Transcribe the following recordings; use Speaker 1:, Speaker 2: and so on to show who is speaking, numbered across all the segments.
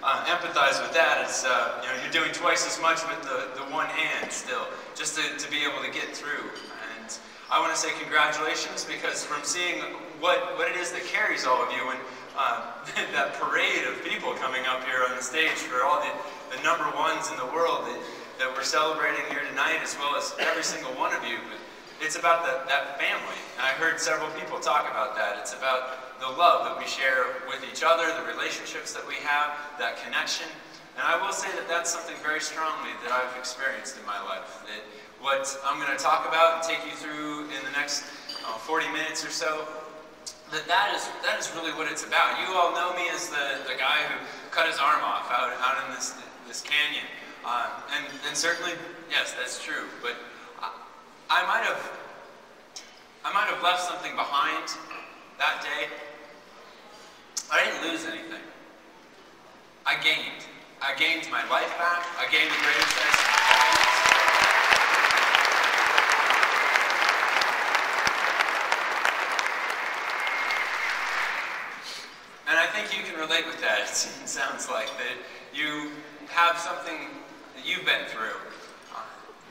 Speaker 1: empathize with that. It's you know, you're doing twice as much with the one hand still, just to be able to get through. And I want to say congratulations, because from seeing what it is that carries all of you, and that parade of people coming up here on the stage for all the number ones in the world that we're celebrating here tonight, as well as every single one of you. But it's about that family. And I heard several people talk about that. It's about the love that we share with each other, the relationships that we have, that connection. And I will say that that's something very strongly that I've experienced in my life. That what I'm going to talk about and take you through in the next 40 minutes or so, that is really what it's about. You all know me as the guy who cut his arm off out in this canyon. And certainly, yes, that's true. But I might have left something behind that day. I didn't lose anything. I gained. I gained my life back. I gained the greatest sense of happiness. And I think you can relate with that. It sounds like that you have something that you've been through,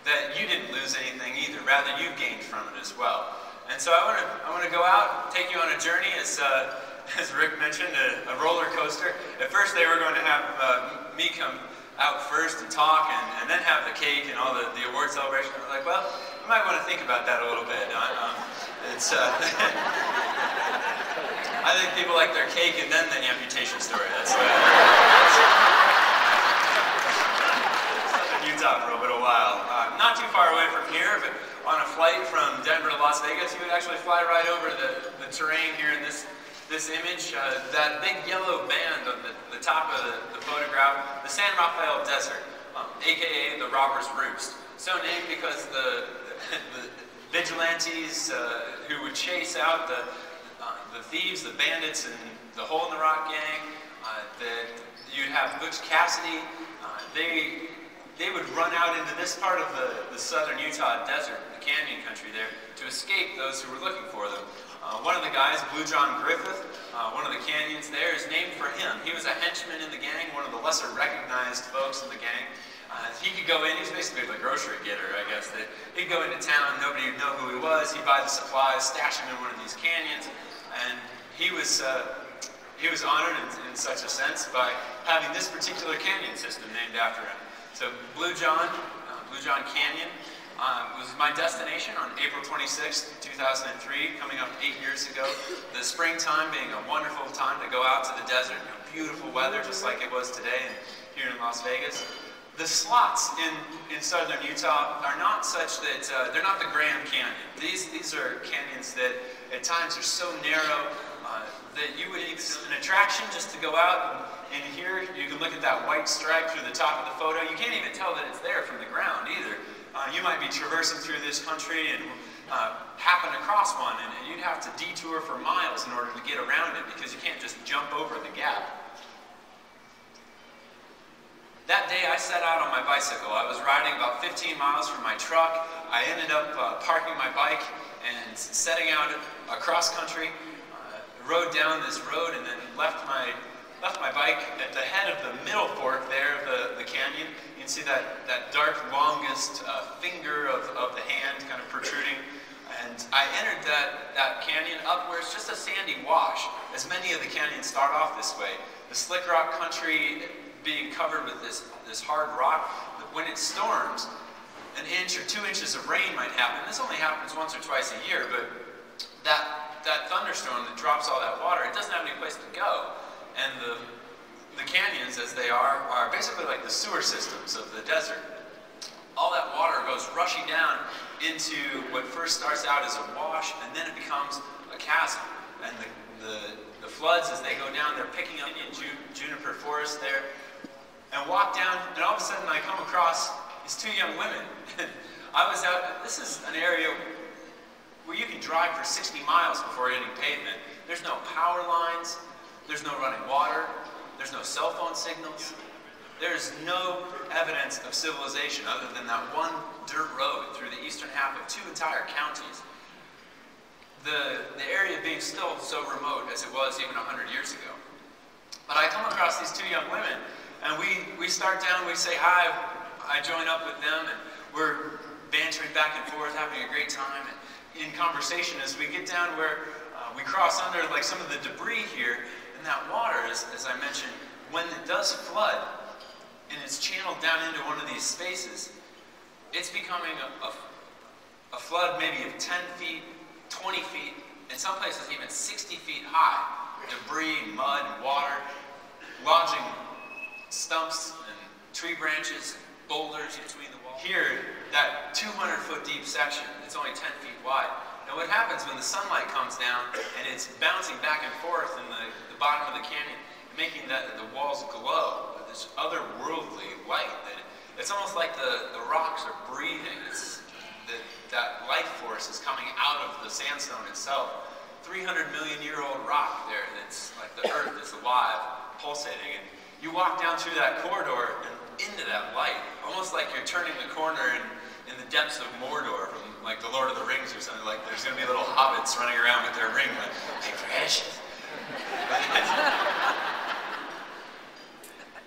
Speaker 1: that you didn't lose anything either. Rather, you gained from it as well. And so I want to go out, take you on a journey, as Rick mentioned, a roller coaster. At first, they were going to have me come out first and talk, and then have the cake and all the award celebration. I was like, well, you might want to think about that a little bit. It's I think people like their cake and then the amputation story. That's Southern Utah for a little while. Not too far away from here, but on a flight from Denver to Las Vegas, you would actually fly right over the terrain here in this image. That big yellow band on the top of the photograph, the San Rafael Desert, aka the Robber's Roost. So named because the vigilantes who would chase out the thieves, the bandits, and the Hole in the Rock gang, you'd have Butch Cassidy. They would run out into this part of the southern Utah desert, the canyon country there, to escape those who were looking for them. One of the guys, Blue John Griffith, one of the canyons there, is named for him. He was a henchman in the gang, one of the lesser recognized folks in the gang. He could go in, he was basically the grocery getter, I guess. He'd go into town, nobody would know who he was, he'd buy the supplies, stash them in one of these canyons, and he was honored in such a sense by having this particular canyon system named after him. So Blue John Canyon was my destination on April 26th, 2003, coming up 8 years ago. The springtime being a wonderful time to go out to the desert. You know, beautiful weather, just like it was today here in Las Vegas. The slots in southern Utah are not such that, they're not the Grand Canyon. These are canyons that at times are so narrow that you would, it's an attraction just to go out and here you can look at that white stripe through the top of the photo. You can't even tell that it's there from the ground either. You might be traversing through this country and happen across one, and you'd have to detour for miles in order to get around it because you can't just jump over the gap. That day I set out on my bicycle. I was riding about 15 miles from my truck. I ended up parking my bike and setting out across country, rode down this road, and then left my bike at the head of the middle fork there of the canyon. You can see that dark longest finger of the hand kind of protruding. And I entered that canyon up where it's just a sandy wash, as many of the canyons start off this way. The slick rock country being covered with this hard rock. When it storms, an inch or 2 inches of rain might happen. This only happens once or twice a year, but that thunderstorm that drops all that water, it doesn't have any place to go. And the canyons, as they are basically like the sewer systems of the desert. All that water goes rushing down into what first starts out as a wash, and then it becomes a chasm. And the floods, as they go down, they're picking up in juniper forest there, and walk down, and all of a sudden I come across these two young women. I was out, this is an area where you can drive for 60 miles before hitting pavement. There's no power lines, there's no running water, there's no cell phone signals. There's no evidence of civilization other than that one dirt road through the eastern half of 2 entire counties. The area being still so remote as it was even 100 years ago. But I come across these two young women, and we start down, we say hi, I join up with them, and we're bantering back and forth, having a great time, and in conversation as we get down where we cross under like some of the debris here, and that water, as I mentioned, when it does flood, and it's channeled down into one of these spaces, it's becoming a flood maybe of 10 feet, 20 feet, in some places even 60 feet high. Debris, mud, water, lodging stumps and tree branches, and boulders between the walls. Here, that 200-foot deep section, it's only 10 feet wide. And what happens when the sunlight comes down and it's bouncing back and forth in the bottom of the canyon, making the walls glow with this otherworldly light. It's almost like the rocks are breathing. That life force is coming out of the sandstone itself. 300-million-year-old rock there that's like the earth is alive, pulsating. And you walk down through that corridor and into that light, almost like you're turning the corner in the depths of Mordor from like the Lord of the Rings or something. Like there's going to be little hobbits running around with their ring like, hey, precious.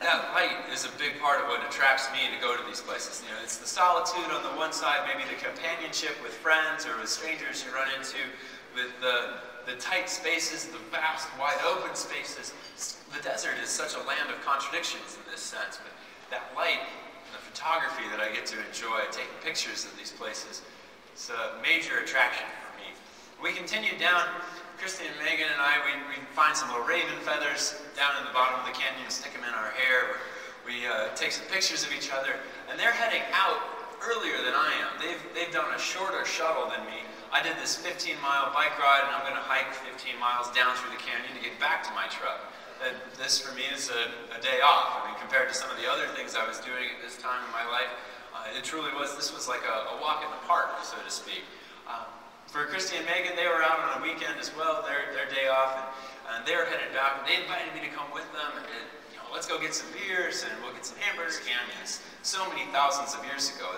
Speaker 1: That light is a big part of what attracts me to go to these places. You know, it's the solitude on the one side, maybe the companionship with friends or with strangers you run into, with the tight spaces, the vast, wide open spaces. The desert is such a land of contradictions in this sense, but that light and the photography that I get to enjoy, taking pictures of these places, it's a major attraction for me. We continue down. Christy and Megan and I, we find some little raven feathers down in the bottom of the canyon, stick them in our hair. We take some pictures of each other, and they're heading out earlier than I am. They've done a shorter shuttle than me. I did this 15-mile bike ride, and I'm going to hike 15 miles down through the canyon to get back to my truck. And this, for me, is a day off. I mean, compared to some of the other things I was doing at this time in my life, it truly was, this was like a walk in the park, so to speak. For Christy and Megan, they were out on a weekend as well, their day off, and they were headed back. They invited me to come with them, and let's go get some beers, and we'll get some hamburger canyons. So many thousands of years ago.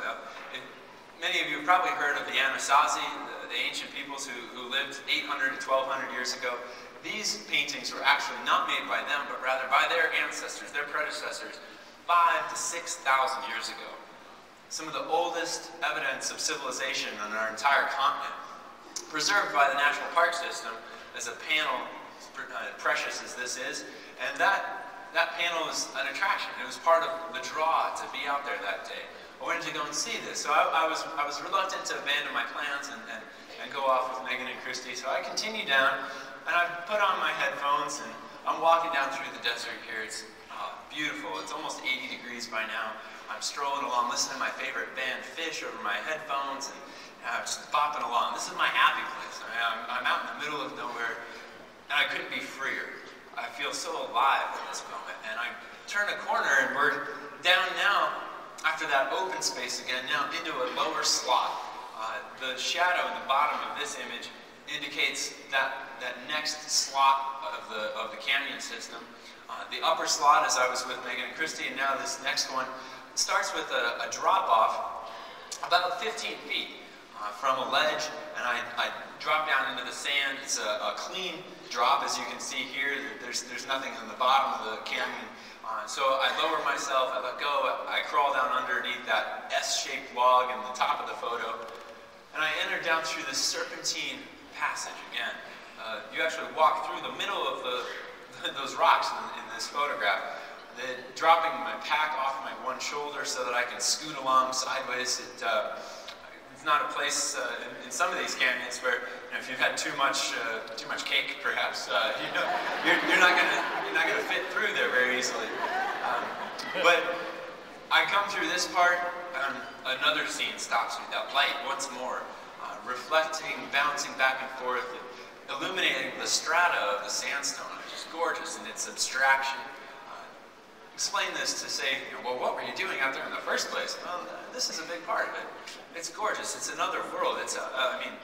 Speaker 1: Many of you have probably heard of the Anasazi, the ancient peoples who lived 800 to 1200 years ago. These paintings were actually not made by them, but rather by their ancestors, their predecessors, 5,000 to 6,000 years ago. Some of the oldest evidence of civilization on our entire continent, preserved by the National Park System as a panel, precious as this is, and that panel is an attraction. It was part of the draw to be out there that day. I wanted to go and see this, so I was reluctant to abandon my plans and go off with Megan and Christy. So I continued down, and I put on my headphones, and I'm walking down through the desert here. It's beautiful. It's almost 80 degrees by now. I'm strolling along, listening to my favorite band, Fish, over my headphones, and I'm just bopping along. This is my happy place. I mean, I'm out in the middle of nowhere, and I couldn't be freer. I feel so alive at this moment. And I turn a corner, and we're down now, after that open space again, now into a lower slot. The shadow in the bottom of this image indicates that next slot of the canyon system. The upper slot, as I was with Megan and Christy, and now this next one, starts with a drop-off about 15 feet. From a ledge, and I drop down into the sand. It's a clean drop, as you can see here. There's nothing in the bottom of the canyon. So I lower myself, I let go, I crawl down underneath that S-shaped log in the top of the photo, and I enter down through this serpentine passage again. You actually walk through the middle of those rocks in this photograph. Dropping my pack off my one shoulder so that I can scoot along sideways. It's not a place in some of these canyons where if you've had too much cake, perhaps you're not gonna fit through there very easily. But I come through this part, and another scene stops me. That light once more, reflecting, bouncing back and forth, illuminating the strata of the sandstone, which is gorgeous in its abstraction. Explain this to say, well, what were you doing out there in the first place? Well, this is a big part of it. It's gorgeous. It's another world. I mean,